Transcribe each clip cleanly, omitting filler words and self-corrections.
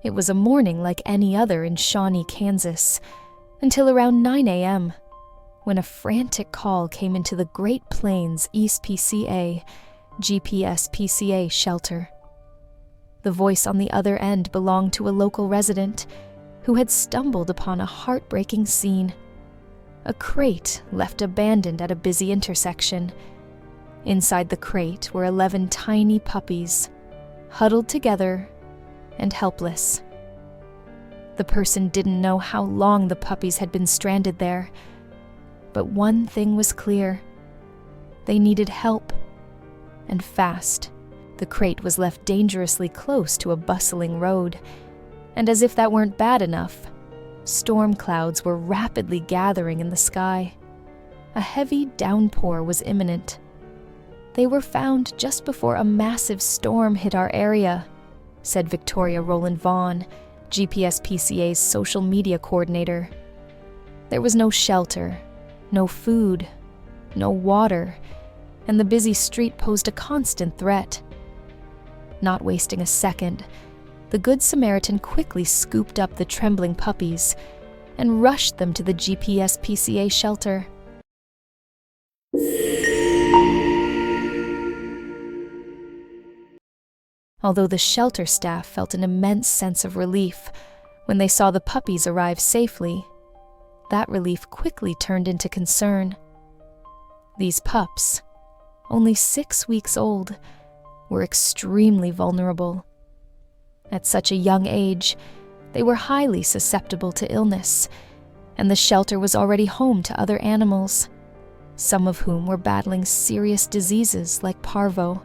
It was a morning like any other in Shawnee, Kansas, until around 9 a.m., when a frantic call came into the Great Plains East PCA, GPS PCA shelter. The voice on the other end belonged to a local resident who had stumbled upon a heartbreaking scene. A crate left abandoned at a busy intersection. Inside the crate were 11 tiny puppies, huddled together and helpless. The person didn't know how long the puppies had been stranded there, but one thing was clear. They needed help, and fast. The crate was left dangerously close to a bustling road, and as if that weren't bad enough, storm clouds were rapidly gathering in the sky. A heavy downpour was imminent. They were found just before a massive storm hit our area, said Victoria Rowland Vaughn, GPS PCA's social media coordinator. There was no shelter, no food, no water, and the busy street posed a constant threat. Not wasting a second, the Good Samaritan quickly scooped up the trembling puppies and rushed them to the GPS PCA shelter. Although the shelter staff felt an immense sense of relief when they saw the puppies arrive safely, that relief quickly turned into concern. These pups, only 6 weeks old, were extremely vulnerable. At such a young age, they were highly susceptible to illness, and the shelter was already home to other animals, some of whom were battling serious diseases like parvo.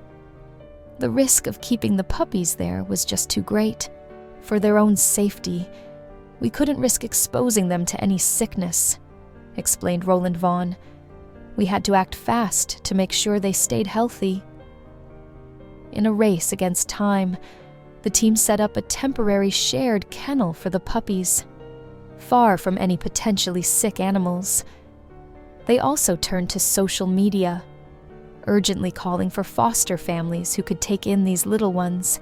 The risk of keeping the puppies there was just too great. For their own safety, we couldn't risk exposing them to any sickness, explained Rowland Vaughn. We had to act fast to make sure they stayed healthy. In a race against time, the team set up a temporary shared kennel for the puppies, far from any potentially sick animals. They also turned to social media, urgently calling for foster families who could take in these little ones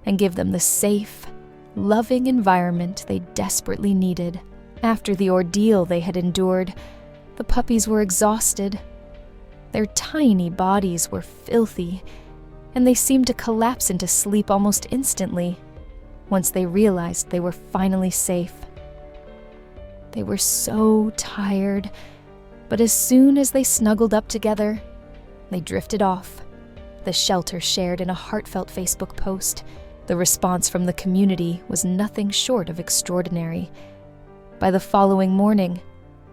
and give them the safe, loving environment they desperately needed. After the ordeal they had endured, the puppies were exhausted. Their tiny bodies were filthy, and they seemed to collapse into sleep almost instantly once they realized they were finally safe. They were so tired, but as soon as they snuggled up together, they drifted off, the shelter shared in a heartfelt Facebook post. The response from the community was nothing short of extraordinary. By the following morning,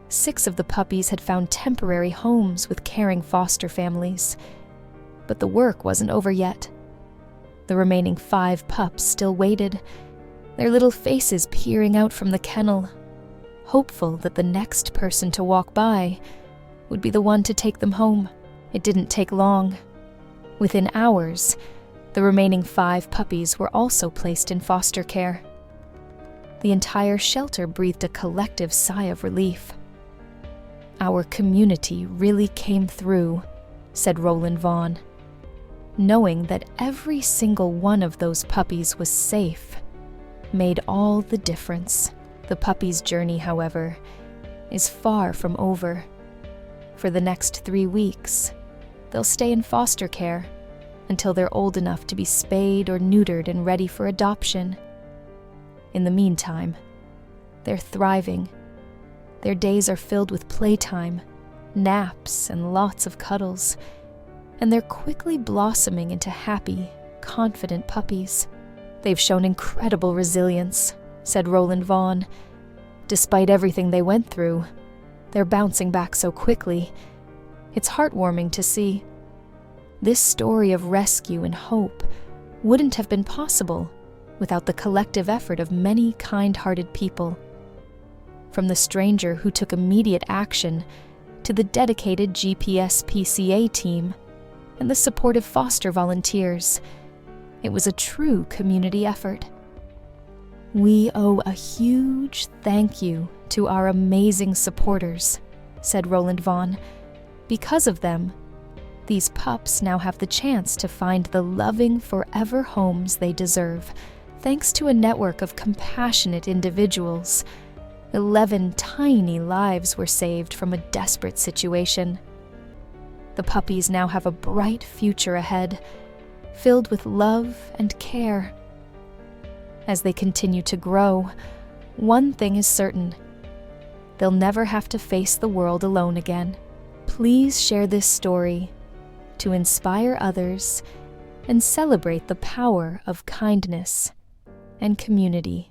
6 of the puppies had found temporary homes with caring foster families. But the work wasn't over yet. The remaining 5 pups still waited, their little faces peering out from the kennel, hopeful that the next person to walk by would be the one to take them home. It didn't take long. Within hours, the remaining 5 puppies were also placed in foster care. The entire shelter breathed a collective sigh of relief. Our community really came through, said Rowland Vaughn. Knowing that every single one of those puppies was safe made all the difference. The puppies' journey, however, is far from over. For the next 3 weeks, they'll stay in foster care until they're old enough to be spayed or neutered and ready for adoption. In the meantime, they're thriving. Their days are filled with playtime, naps, and lots of cuddles, and they're quickly blossoming into happy, confident puppies. They've shown incredible resilience, said Rowland Vaughn. Despite everything they went through, they're bouncing back so quickly. It's heartwarming to see. This story of rescue and hope wouldn't have been possible without the collective effort of many kind-hearted people. From the stranger who took immediate action to the dedicated GPS PCA team and the supportive foster volunteers, it was a true community effort. We owe a huge thank you to our amazing supporters, said Rowland Vaughn. Because of them, these pups now have the chance to find the loving forever homes they deserve, Thanks to a network of compassionate individuals, 11 tiny lives were saved from a desperate situation. The puppies now have a bright future ahead, filled with love and care. As they continue to grow, one thing is certain: they'll never have to face the world alone again. Please share this story to inspire others and celebrate the power of kindness and community.